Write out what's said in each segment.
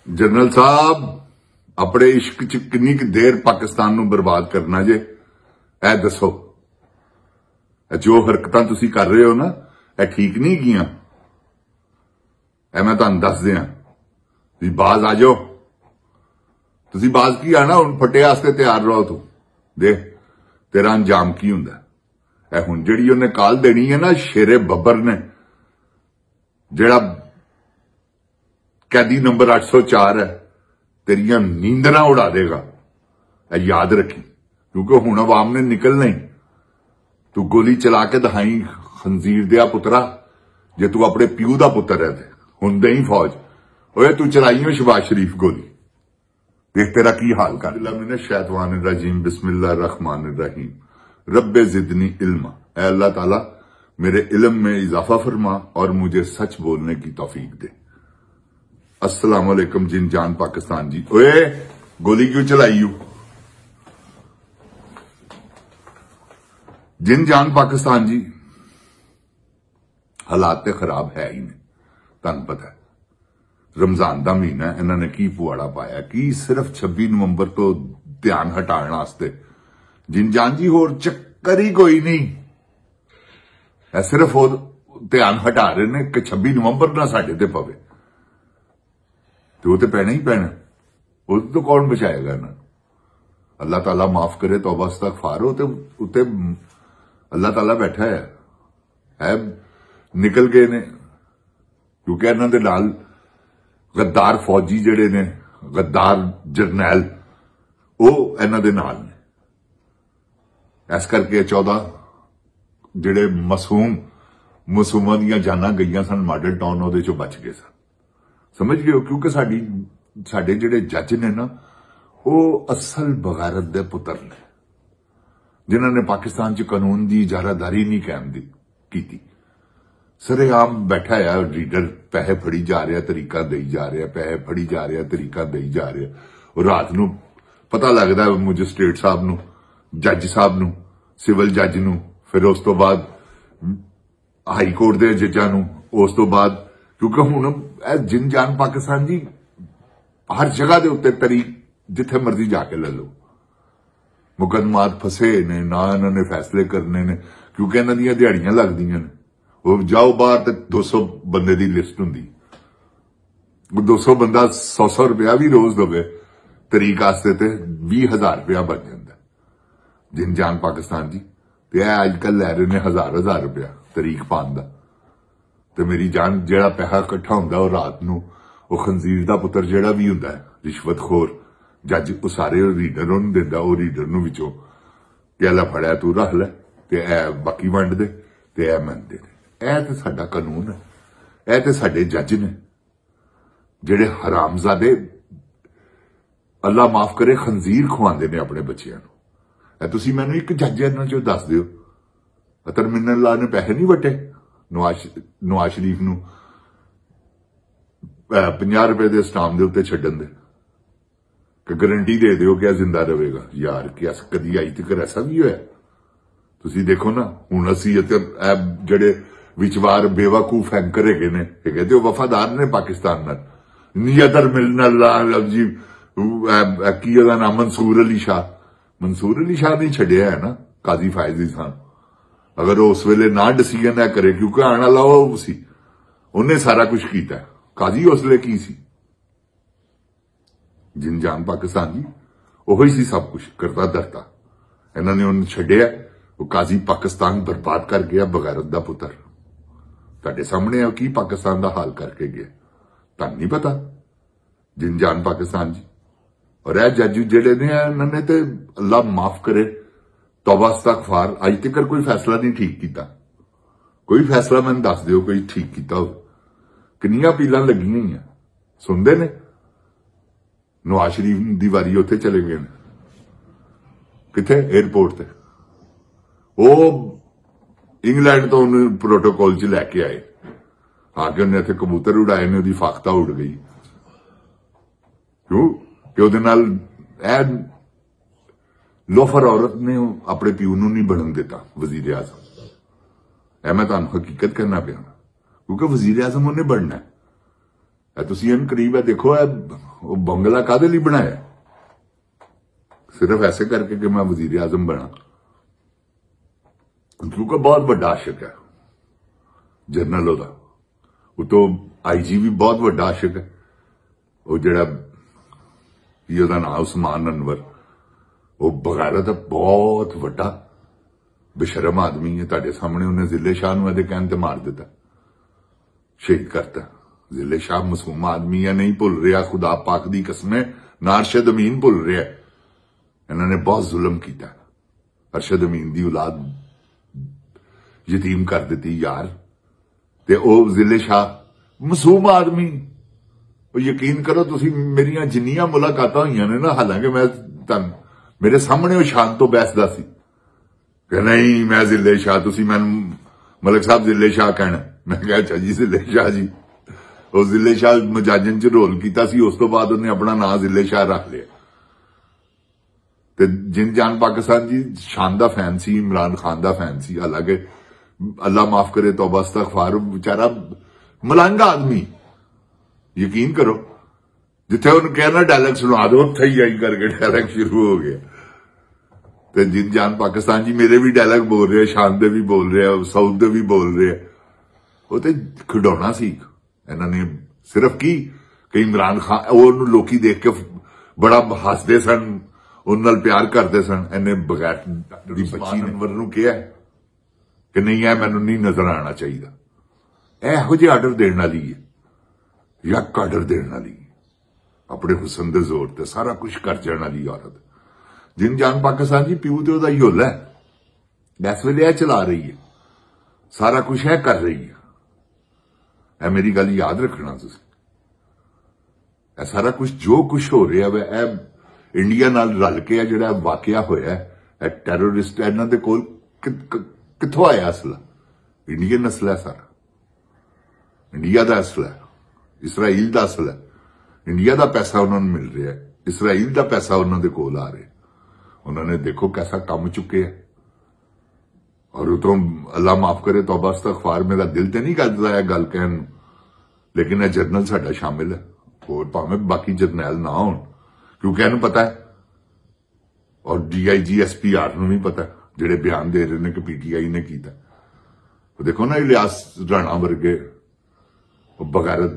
General साहब अपने इश्क च किन्नी देर पाकिस्तान नूं बर्बाद करना जे ऐ दसो। जो हरकतां तुसीं कर रहे हो ना ऐ ठीक नहीं गियां। मैं तुहानूं दस दियां तुसीं बाज आ जाओ। तुसीं बाज की आना हुण फटे वास्ते तैयार रहो। तू देख तेरा अंजाम की हुंदा है। हुण जिहड़ी उहने काल देनी है ना शेरे बब्बर ने जिहड़ा कैदी नंबर 804 है तेरिया नींदरा उड़ा देगा। याद रखी क्योंकि हुण अवाम ने निकलना ही। तू गोली चला के दिखाई खंजीर दिया पुत्रा जे तू अपने प्यू का पुत्र है हुण दई फौज ओए तू चलाई हो शहबाज शरीफ गोली देख तेरा की हाल कर। मिन शैतान रजीम बिस्मिल्लाह रहमान रहीम रब्बे जिदनी इल्मा। ऐ अल्लाह ताला मेरे इल्म में इजाफा फरमा और मुझे सच बोलने की तौफीक दे। अस्सलाम वालेकुम जिन जान पाकिस्तान जी। ओए गोली क्यों चलाई यू? जिन जान पाकिस्तान जी हालात तो खराब है ही नहीं। तुहानूं पता है रमजान का महीना इन्होंने की पुआड़ा पाया कि सिर्फ 26 नवंबर तो ध्यान हटाने वास्ते। जिन जान जी होर चक्कर ही कोई नहीं है। सिर्फ वो ध्यान हटा रहे ने कि 26 नवंबर ना साडे ते पवे तो पैना ही पैना। उस तो कौन बचाएगा ना। अल्लाह ताला माफ करे तौबा इस्तगफार हो तो उत्ते अल्लाह ताला बैठा है निकल गए ने क्योंकि इन्हां दे नाल गद्दार फौजी जिहड़े ने गद्दार जरनैल वो इन्हां दे नाल ने। इस करके 14 जिहड़े मासूमां दीयां जानां गईयां सन मॉडल टाउन उहदे चों बच गए सन। समझ गए हो क्योंकि साडे जिहड़े जज ने ना वो असल बगैरत दे पुत्र ने जिन्होंने पाकिस्तान च कानून की इजारादारी नहीं कायम की। सरेआम बैठा है रीडर पैसे फड़ी जा रहा तरीका दई जा रहा पैसे फड़ी जा रहा तरीका दई जा रहा। और रात नूं पता लगता है मजिस्ट्रेट साहब नूं जज साहब नूं सिविल जज नूं फिर उस तो बाद हाई कोर्ट के जजां नूं उस तो बाद क्योंकि हुण जिन जान पाकिस्तान जी हर जगह के उत्ते तरीक जिथे मर्जी जाके ले लो। मुकदमात फसे ने ना इन्होंने फैसले करने ने क्योंकि इन्हां दीयां दिहाड़ियां लगदियां ने। वो जाओ बाहर तो 200 बंदे की लिस्ट हुंदी 200 बंदा 100 रुपया भी रोज दवे तरीक वास्ते ते 20,000 रुपया बन जाता। जिन जान पाकिस्तान जी ते अजकल लै रहे ने 1000 रुपया तरीक पाने का। तो मेरी जान जेड़ा पैसा इकट्ठा हुंदा वो रात नूं वो खंजीर दा पुत्र जेड़ा भी हुंदा है रिश्वतखोर जज वो सारे रीडर नूं दिंदा। वो रीडर नूं विचों प्याला फड़िया तू रख लै ते ऐ बाकी वंड दे ते ऐ मनदे ने। ऐ ते साडा कानून है। ऐ ते साडे जज ने जेड़े हरामजादे अल्लाह माफ करे खंजीर खवांदे ने अपने बच्चियां नूं। ऐ तुसीं मैनूं एक जज इन्हां चों दस दिओ अतर मिन्नल्लाह ने पैसे नहीं वटे नवाज शरीफ नूं 50 रुपए के स्टाम के उत्ते छड्डण दे कि गारंटी दे दिओ कि जिंदा रहेगा। यार कि कदी अज तक ऐसा भी होया? तुसीं देखो ना हुण असीं जिहड़े विचवार बेवकूफ एंकर हैगे ने ते वफादार ने पाकिस्तान नाल नियदर मिलना जी की ओहदा नाम मंसूर अली शाह नहीं छड्डिया है ना काजी फायजी खान। अगर उस वेले ना डिसीजन है करे क्योंकि आने वाला वो सी उन्हें सारा कुछ किया। काजी उस वेले की सी? जिन जान पाकिस्तान जी ओही सी सब कुछ करता धरता। इन्होंने उन्हें छड्डिया वो काजी पाकिस्तान बर्बाद कर गया बगैरत दा पुत्र। तुहाडे सामने है की पाकिस्तान का हाल करके गया तुहानूं नहीं पता। जिन जान पाकिस्तान जी और यह जज जेडे ने इन्होंने तो अल्लाह माफ करे तौबा इस्तगफार अज तक कोई फैसला नहीं ठीक किया। कोई फैसला मैंने दस दिओ कोई ठीक किया हो। किन्नियां अपीलां लगियां ही सुनते ने। नवाज शरीफ की वारी उत्थे चले गए किथे एयरपोर्ट ते वो इंग्लैंड तो उन्हें प्रोटोकॉल च लैके आए आके उन्हें इत्थे कबूतर उड़ाए ने उहदी फाख्ता उड़ गई। क्यों कि उहदे नाल लोफर औरत ने अपने प्यू नूं नहीं बनन दिता वजीर आजम। मैं तुहानूं हकीकत करना पिया क्योंकि वजीर आजम उन्हें बनना है। तुसीं करीब है देखो वो बंगला कादे लिए बनाया? सिर्फ ऐसे करके कि मैं वजीर आजम बना, क्योंकि बहुत बड़ा आशिक है जनरल ओदा। वो तो IG भी बहुत बड़ा आशिक है। वो जड़ा नाम उस्मान अनवर, वो बगैरत है, बहुत बड़ा बेशरम आदमी है। तुहाडे सामने उन्हें जिले शाह नूं इहदे कहण ते मार दिता, शहीद करता। जिले शाह मासूम आदमी है, नहीं भुल रहा, खुदा पाक दी कसम है, ना अरशद अमीन भुल रहा। इन्होंने बहुत जुल्म किया, अरशद अमीन दी औलाद यतीम कर दी यार। ते ओ जिले शाह मासूम आदमी, यकीन करो तुसी मेरिया जिन्नियां मुलाकातां होईयां ने ना, हालांकि मैं मेरे सामने वो शान तो बैसदा सी कि नहीं मैं जिले शाह, तुसी मैनूं मलिक साहब जिले शाह कहना। मैं कहा अच्छा जी जिले शाह जी। उस जिले शाह मजाजन च रोल किया सी, उस तो बाद उन्हें अपना नाम जिले शाह रख लिया। ते जिन जान पाकिस्तान जी शान दा फैन सी, इमरान खान दा फैन सी। हालांकि अल्लाह माफ करे, तौबा इस्तगफार, बेचारा मलंग आदमी। यकीन करो जिथे उन्हें कहना डायलॉग सुना दो, उत्थे ही आई करके डायलॉग शुरू हो गया। ते जिन जान पाकिस्तान जी मेरे भी डायलॉग बोल रहे, शान दे भी बोल रहे, साउथ दे भी बोल रहे। वो तो खिडौना सी इन्होंने सिर्फ की कि इमरान खान, वो लोकी देख के बड़ा हसदे सन, उन नाल प्यार करते सन। इन्हें बगैर बच्ची अनवर नूं कहा कि नहीं है, मैनूं नहीं नजर आना चाहिए। इहो जिहे आर्डर देने वाली है, यक आर्डर देने वाली है, अपने हुसन दे जोर ते सारा कुछ कर जाने वाली औरत। जिन जान पाकिस्तान जी प्यू तो ही होला है, इस वेले चला रही है, सारा कुछ है कर रही है। मेरी गल याद रखना तुसीं, सारा कुछ जो कुछ हो रहा है इंडिया नाल रल के जिहड़ा वाकया होया है, टैरोरिस्ट इन्हां दे कोल कित्थों आया असला? इंडियन असला है सारा, इंडिया दा असला है, इसराइल दा असला है। इंडिया दा पैसा उन्होंने मिल रहा है, इसराइल दा पैसा उन्होंने कोल आ रहा है। उन्होंने देखो कैसा काम चुके है। और उतों अल्लाह माफ करे, तौबा इस्तगफार, मेरा दिल तो नहीं करता है गल कहन, लेकिन यह जरनल साडा शामिल है, और भावें बाकी जरनैल ना हो, क्योंकि इन्हूं पता है, और DIG SPR नूं भी पता है, जिहड़े बयान दे रहे हैं कि PTI ने किया। तो देखो ना इलियास राणा वर्गे बगैरत,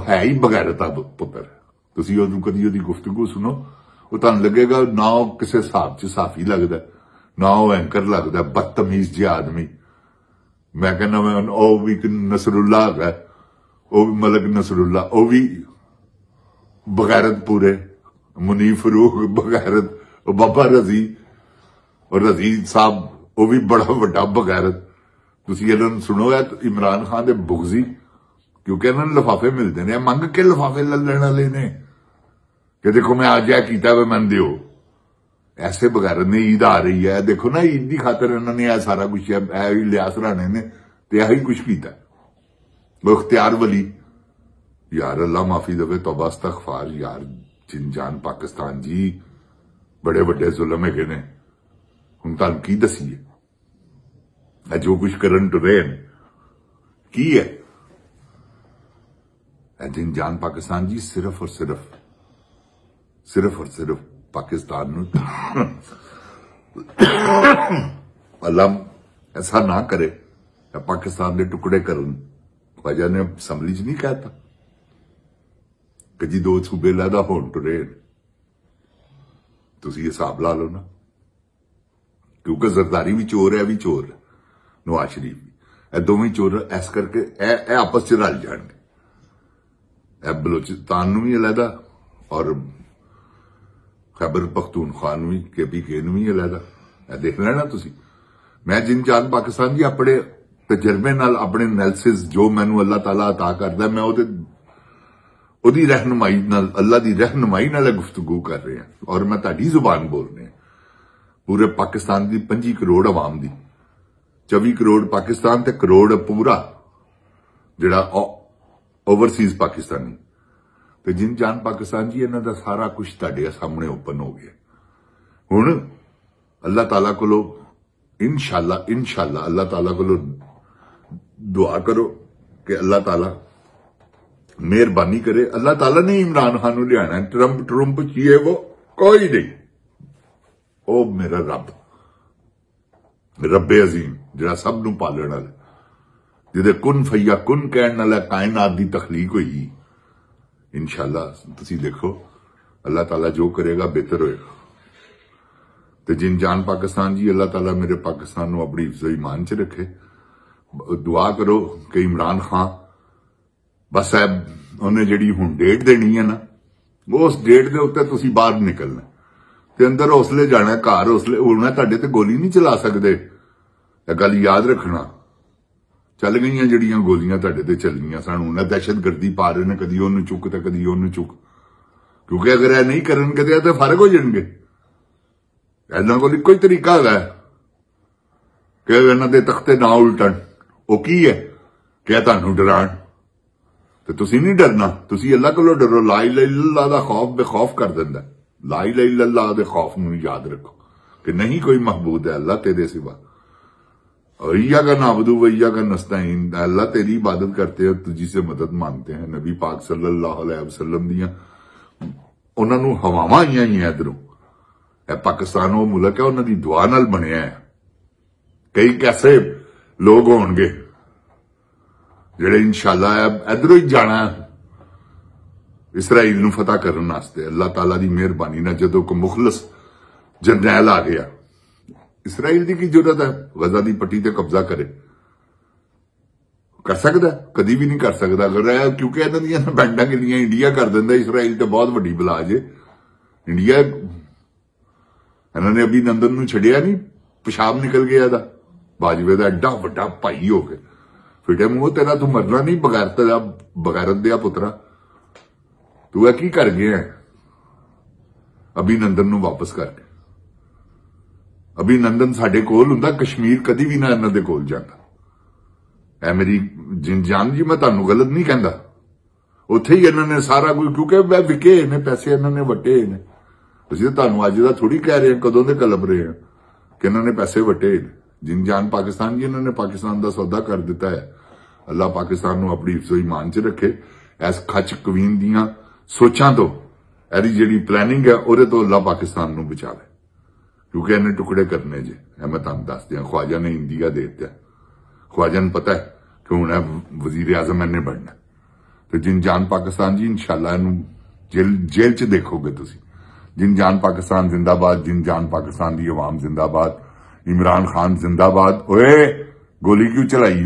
है ही बगैरत पुत्र। तुसीं उहनूं कदी उहदी गुफ्तगू सुनो, वो तुहानूं लगेगा ना वो किसी हिसाब च साफी लगदा, ना वो एंकर लगदा, बदतमीज जिहा आदमी। मैं कहना वो भी नसरुल्ला है, वो भी मलिक नसरुल्ला, वो भी बगैरत पूरे, मुनीफ फरूक बगैरत, बाबा रजी और रजी साहब वो भी बड़ा वड्डा बगैरत। तुसीं इन्हां नूं सुनो, इमरान खान दे बुगजी, क्योंकि इन्होंने लिफाफे मिलते हैं, मंग के लिफाफे लैण वाले ने कि देखो मैं आज यह किया वे मैं दियो। ऐसे बगैर ने ईद आ रही है, देखो ना ईद की खातर इन्होंने यह सारा कुछ इलियास राणे ने तो यही कुछ किया। मुख्तियार वली यार अल्लाह माफी देवे, तौबा इस्तगफार यार। जिन जान पाकिस्तान जी बड़े बड़े जुल्म है ने, हुण तुहानूं की दसीए जो कुछ करन टुरे की है। जिन जान पाकिस्तान जी सिर्फ और सिर्फ पाकिस्तान नूं अल्लाह ऐसा ना करे पाकिस्तान के टुकड़े करन। ख्वाजा ने असैम्बली च नहीं कहता कि जी 2 सूबे लैदा होण टुरे, तुसीं हिसाब ला लो ना, क्योंकि जरदारी भी चोर है, भी चोर है, नवाज शरीफ भी, दोवें चोर। इस करके आपस च रल जाएंगे। बलोचिस्तान भी अलहदा और खैबर पख्तूनख्वा भी, KPK भी अलहदा। देख लेना तुसी। मैं जिन जान पाकिस्तान जी अपने तजर्बे नाल, अपने एनालिसिस जो मैनू अल्लाह ताला अता करदा, मैं ओदी रहनुमाई नाल, अल्लाह दी रहनुमाई नाल गुफ्तगू कर रहे हैं। और मैं तुहाडी जुबान बोल रहे हैं, पूरे पाकिस्तान की 25 करोड़ आवाम की, 24 करोड़ पाकिस्तान ते करोड़ पूरा जिहड़ा ओवरसीज पाकिस्तानी। तो जिन जान पाकिस्तान जी इन्हां दा सारा कुछ तुहाडे सामने ओपन हो गया। हुण अल्लाह ताला कोलों इंशाअल्लाह अल्लाह ताला कोलों दुआ करो कि अल्लाह ताला मेहरबानी करे अल्लाह ताला ने इमरान खान को लिया है। ट्रंप चाहिए वो कोई नहीं, ओ मेरा रब रब्बे अजीम जिहड़ा सब नूं पालण वाला, जिहदे कुन फैया कुन कहण नाल कायनात दी तखलीक हुई। इंशाअल्लाह तुसीं देखो अल्लाह ताला जो करेगा बेहतर होएगा। तो जिन जान पाकिस्तान जी, अल्लाह ताला मेरे पाकिस्तान नूं अपनी हिफ्ज़ ईमान च रखे। दुआ करो कि इमरान खान बस उन्हें जिहड़ी हुण डेट देनी है ना, वो उस डेट के उत्ते तुसीं बाहर निकलना ते अंदर हौसले जाना, घर हौसले उन्हें तुहाडे ते गोली नहीं चला सकते। यह गल याद रखना। चल गई जिहड़ियां गोलियां तुहाडे ते चलनियां सन, उन्हें दहशतगर्दी पा रहे ने, कदी उन्हें चुक ते कदी उन्हें चुक, क्योंकि अगर यह नहीं करनगे तो फर्क हो जाएंगे। इन्हां कोल इक्को ही तरीका है कि इन्हां दे तख्ते ना उल्टन। वो की है कि तुहानूं डराण, ते तुसीं नहीं डरना, तुसीं अल्लाह कोलों डरो। ला इलाहा इल्लल्लाह दा खौफ बेखौफ कर दिंदा। ला इलाहा इल्लल्लाह दे खौफ नूं याद रखो कि नहीं कोई महबूद है अल्लाह तेरे सिवा। और इय्याका नअबुदु व इय्याका नस्तईन, अल्लाह तेरी इबादत करते हैं, तुझी से मदद मांगते हैं। नबी पाक सल्लल्लाहु अलैहि वसल्लम दियां उन्हां नूं हवावां आईयां ही इधरों। पाकिस्तान वो मुल्क है उन्होंने दुआ नाल बनिया है। कई कैसे लोग होणगे जिहड़े इंशाअल्लाह इधरों ही जाना इसराइल नूं फतह करन वास्ते। अल्लाह ताला दी मेहरबानी नाल जदों कोई मुखलस जरनैल आ गया, इसराइल की जरूरत है गजा की पट्टी ते कब्जा करे? कर सकता? कदी भी नहीं कर सकता। अगर क्योंकि इन्हां दीयां बैंडां गिनियां इंडिया कर दिंदा। इसराइल तो बहुत वड्डी बला जे। इंडिया इन्होंने अभिनंदन नूं छड़िया नहीं, पेशाब निकल गया था बाजवे का एडा वड्डा भाई हो गए। फिटे मूंह तेरा तू मरना नहीं बगैरत दिया पुत्रा, तू है की कर गया अभिनंदन नूं वापस करके। अभिनंदन साडे कोल हुंदा, कश्मीर कदी भी ना इन्हां दे कोल जांदा। ऐ मेरी जिन जान जी, मैं तुहानूं गलत नहीं कहंदा। उत्थे ही इन्होंने सारा कुछ, क्योंकि विके ने पैसे इन्होंने वटे ने। ਅਸੀਂ ਤੁਹਾਨੂੰ ਅੱਜ ਦਾ ਥੋੜੀ ਕਹਿ ਰਹੇ ਹਾਂ, ਕਦੋਂ ਦੇ ਕਲਪ ਰਹੇ ਹਾਂ ਕਿ ਇਹਨਾਂ ਨੇ ਪੈਸੇ ਵਟੇ। ਜਿਨ ਜਾਨ ਪਾਕਿस्तान ਜੀ, ਇਹਨਾਂ ਨੇ ਪਾਕਿस्तान ਦਾ ਸੌਦਾ ਕਰ ਦਿੱਤਾ ਹੈ। ਅੱਲਾਹ ਪਾਕਿस्तान ਨੂੰ ਆਪਣੀ ਹਿਫਜ਼ੋ ਈਮਾਨ 'ਚ ਰੱਖੇ। ਇਸ ਖੱਚ ਕਵੀਨ ਦੀਆਂ ਸੋਚਾਂ ਤੋਂ, ਇਹਦੀ ਜਿਹੜੀ ਪਲੈਨਿੰਗ ਹੈ ਉਹਦੇ ਤੋਂ ਅੱਲਾਹ ਪਾਕਿस्तान ਨੂੰ ਬਚਾਵੇ, ਕਿਉਂਕਿ ਇਹਨੇ ਟੁਕੜੇ ਕਰਨੇ ਜੇ। ਇਹ ਮੈਂ ਤੁਹਾਨੂੰ ਦੱਸ ਦਿਆਂ, ख्वाजा ने इंडिया दे ਦਿੱਤਾ। ख्वाजा ਨੂੰ ਪਤਾ ਹੈ ਕਿ ਹੁਣ ਇਹ ਵਜ਼ੀਰ ਆਜ਼ਮ ਇਹਨੇ ਬਣਨਾ। ਤੇ ਜਿਨ ਜਾਨ ਪਾਕਿस्तान ਜੀ, ਇਨਸ਼ਾਅੱਲਾ ਇਹਨੂੰ ਜੇਲ੍ਹ 'ਚ ਦੇਖੋਗੇ ਤੁਸੀਂ। जिन जान पाकिस्तान जिंदाबाद, जिन जान पाकिस्तान की अवाम जिंदाबाद, इमरान खान जिंदाबाद। ओए गोली क्यों चलाई?